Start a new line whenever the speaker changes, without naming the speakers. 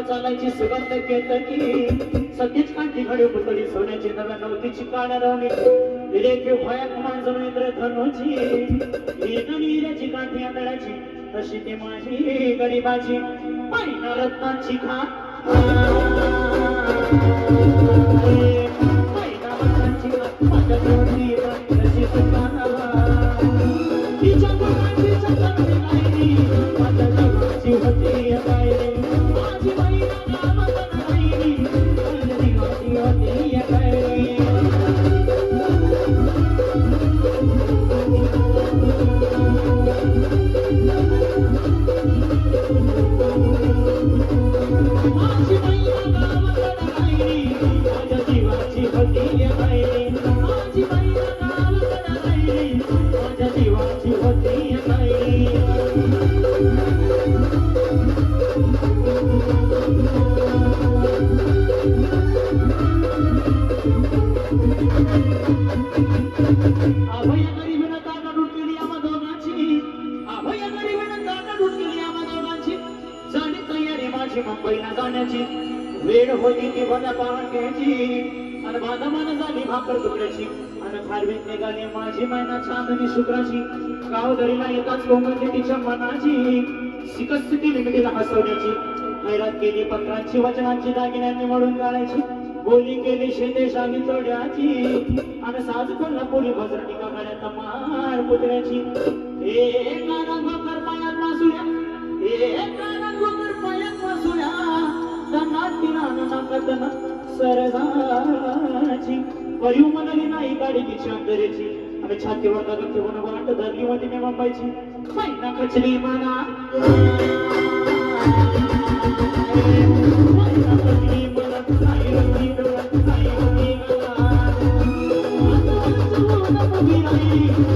चालायची सुगंध केतकी सतीच कांती घडी पुतळी सोन्याची नव्या नवतीची काळ्या रवणी रेखे भयाक मांजर इंद्रधनुची नीराची काठी आंधळाची तशी ते माझी गरीबाची महिना रत्नाची खा महिना रत्नाची खा माझ्या जोडी तशी सुखानवा तिच्या गुणाची चकमकी गायली माझ्या जीवाची होती गायली मुंबईला जाण्याची वेळ होती ती बघा पहाटेची आणि माझा मन झाली भाकर तुकड्याची आणि खारवीत निघाली माझी मैना चांदणी शुक्राची गावदरीला येताच कोमलली तिच्या मनाची सिकस्त केली मिठीला हसवण्याची हैरात केली पत्रांची वचनांची दागिन्यांनी म्हणून काढायची बोली केली शेंदेशाली तोड्याची आणि साज कोल्हापुरी भजरणी काढ्यात मार पुतळ्याची एक रंगकर पायात वासुया एक रंगकर पायात वासुया कदना सरदाची परिव मनली नाही गाडी तिची अंतरेची आणि छातीवर दगड ठेवून वाट धरली होती मी मुंबईची मैना कचरी म्हणा मैना कचरी म्हणा आई होती डोळा आई होती गळा आता उभी राहिली